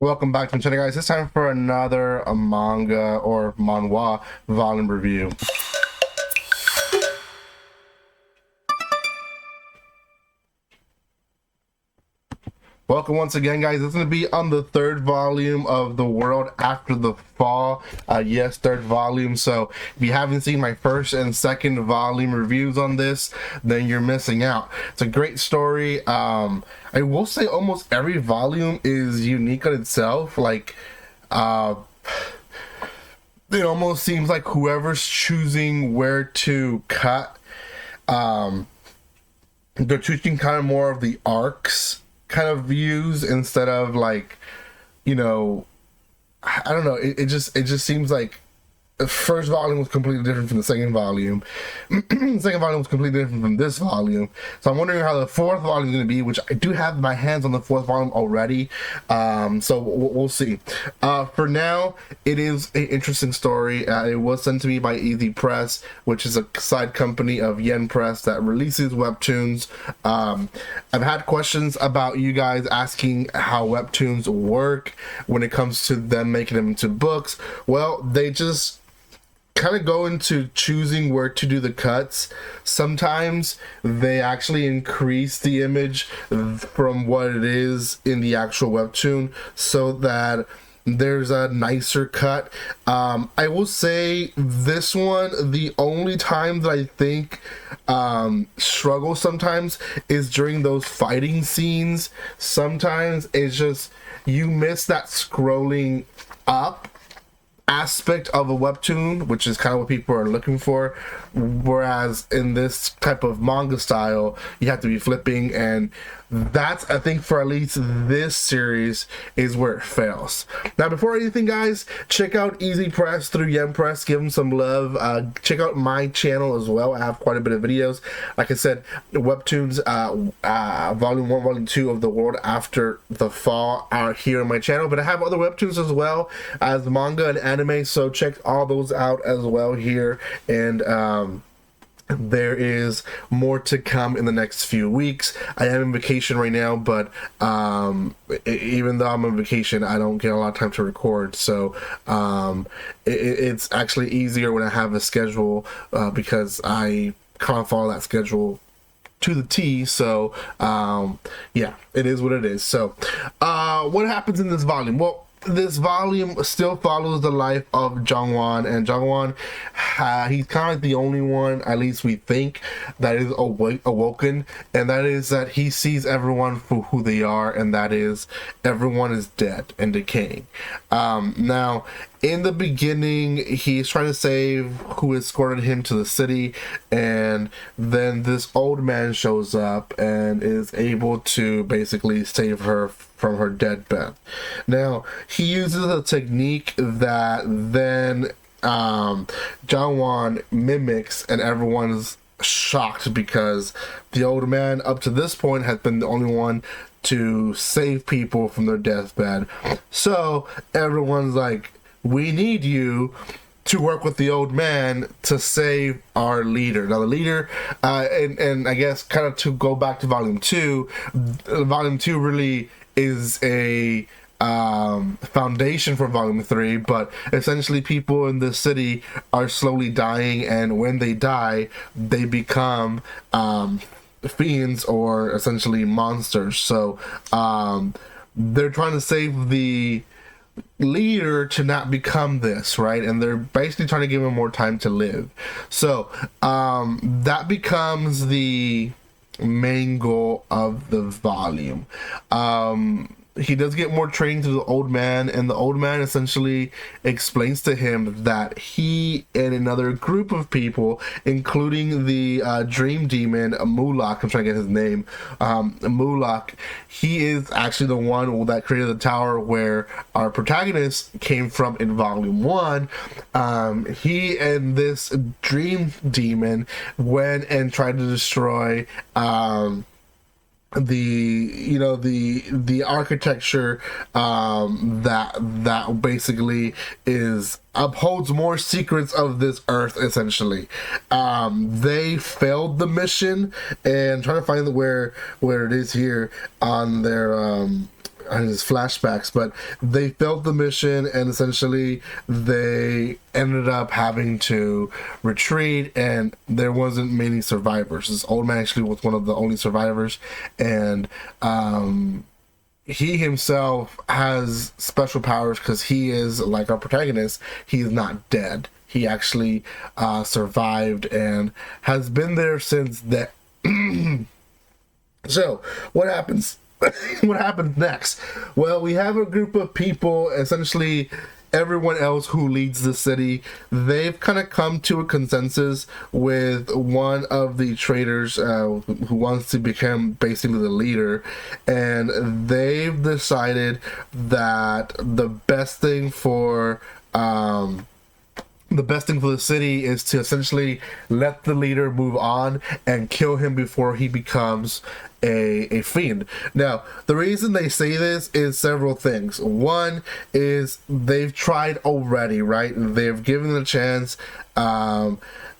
Welcome back to my channel, guys. It's time for another manga or manhwa volume review. Welcome once again, guys. It's going to be on the third volume of The World After the Fall. Yes, third volume. So if you haven't seen my first and second volume reviews on this, then you're missing out. It's a great story. I will say almost every volume is unique on itself. Like, it almost seems like whoever's choosing where to cut, they're choosing kind of more of the arcs kind of views instead of, like, I don't know, it just seems like the first volume was completely different from the second volume. The second volume was completely different from this volume. So I'm wondering how the fourth volume is going to be, which I do have my hands on the fourth volume already. So we'll see. For now, it is an interesting story. It was sent to me by Easy Press, which is a side company of Yen Press that releases webtoons. I've had questions about you guys asking how webtoons work when it comes to them making them into books. Well, they just kind of go into choosing where to do the cuts. Sometimes they actually increase the image from what it is in the actual webtoon so that there's a nicer cut. I will say this one, the only time that I think struggle sometimes is during those fighting scenes. Sometimes it's just you miss that scrolling up aspect of a webtoon, which is kind of what people are looking for, whereas in this type of manga style you have to be flipping, and that's, I think, for at least this series is where it fails. Now, before anything, guys, check out Easy Press through Yen Press. Give them some love. Check out my channel as well. I have quite a bit of videos. Like I said, webtoons, volume 1, volume 2 of The World After the Fall are here on my channel, but I have other webtoons as well as manga and anime, so check all those out as well here. And there is more to come in the next few weeks. I am on vacation right now, but even though I'm on vacation, I don't get a lot of time to record. So it's actually easier when I have a schedule, because I kind of follow that schedule to the T. So yeah, it is what it is. So what happens in this volume? Well, this volume still follows the life of Jungwon, and Jungwon, he's kind of like the only one, at least we think, that is awoken, and that is that he sees everyone for who they are, and that is everyone is dead and decaying. Now, in the beginning, he's trying to save who escorted him to the city, and then this old man shows up and is able to basically save her from her deathbed. Now, he uses a technique that then Jungwon mimics, and everyone's shocked because the old man up to this point has been the only one to save people from their deathbed. So everyone's like, we need you to work with the old man to save our leader. Now the leader, and I guess kind of to go back to volume 2 really is a foundation for volume 3, but essentially people in the city are slowly dying, and when they die they become fiends, or essentially monsters. So they're trying to save the leader to not become this, right? And they're basically trying to give him more time to live. So that becomes the main goal of the volume. He does get more training to the old man, and the old man essentially explains to him that he and another group of people, including the dream demon Mulak, I'm trying to get his name, Mulak, he is actually the one that created the tower where our protagonist came from in volume 1. He and this dream demon went and tried to destroy the architecture that basically is upholds more secrets of this earth. Essentially, they failed the mission, and trying to find where it is here on their his flashbacks, but they failed the mission, and essentially they ended up having to retreat, and there wasn't many survivors. This old man actually was one of the only survivors, and he himself has special powers because he is, like our protagonist, he is not dead. He actually survived and has been there since that. So what happens? What happens next? Well, we have a group of people, essentially everyone else who leads the city. They've kind of come to a consensus with one of the traders who wants to become basically the leader, and they've decided that the best thing for the city is to essentially let the leader move on and kill him before he becomes a fiend. Now, the reason they say this is several things. One is they've tried already, right? They've given it a chance.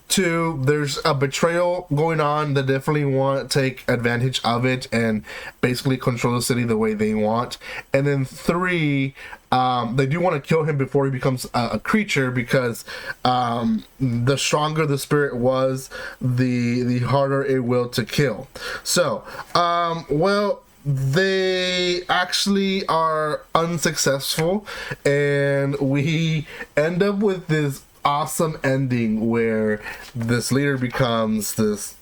Two, there's a betrayal going on. They definitely want to take advantage of it and basically control the city the way they want. And then three, they do want to kill him before he becomes a creature, because the stronger the spirit was, the harder it will to kill. So, well, they actually are unsuccessful, and we end up with this awesome ending where this leader becomes this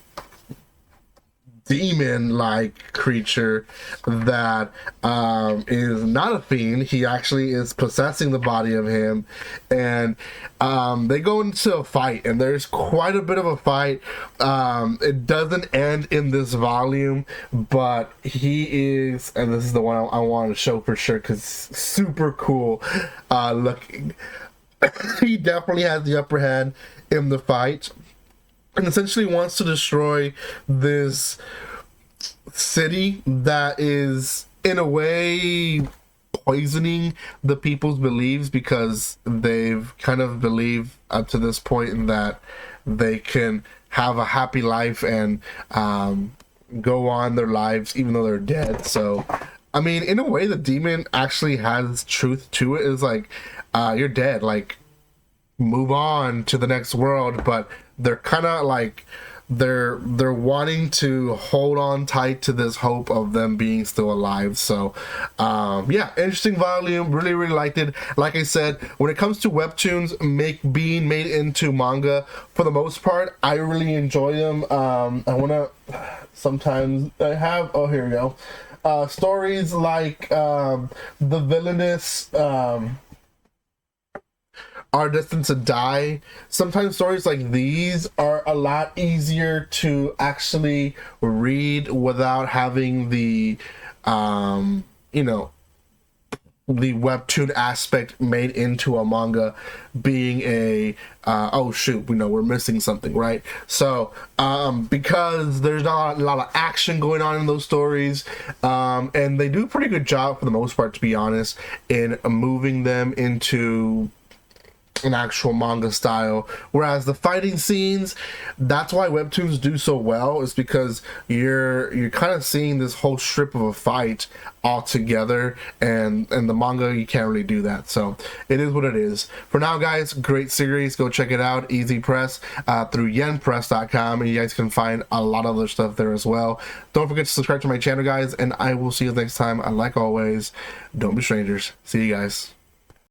demon-like creature that is not a fiend. He actually is possessing the body of him, and they go into a fight, and there's quite a bit of a fight. It doesn't end in this volume, but he is, and this is the one I want to show for sure because super cool looking. He definitely has the upper hand in the fight, and essentially wants to destroy this city that is, in a way, poisoning the people's beliefs, because they've kind of believed up to this point that they can have a happy life and go on their lives even though they're dead. So, I mean, in a way, the demon actually has truth to it. It's like, you're dead, like, move on to the next world. But they're kind of like, they're wanting to hold on tight to this hope of them being still alive. So yeah, interesting volume. Really liked it. Like I said, when it comes to webtoons being made into manga, for the most part, I really enjoy them. I want to sometimes I have, oh, here we go, stories like the villainous are destined to die. Sometimes stories like these are a lot easier to actually read without having the you know, the webtoon aspect made into a manga, being a oh shoot, we know we're missing something, right? So because there's not a lot of action going on in those stories, and they do a pretty good job for the most part, to be honest, in moving them into an actual manga style. Whereas the fighting scenes, that's why webtoons do so well, is because you're kind of seeing this whole strip of a fight all together, and the manga, you can't really do that. So it is what it is. For now, guys, great series. Go check it out. Easy Press through yenpress.com, and you guys can find a lot of other stuff there as well. Don't forget to subscribe to my channel, guys, and I will see you next time. And like always, don't be strangers. See you guys.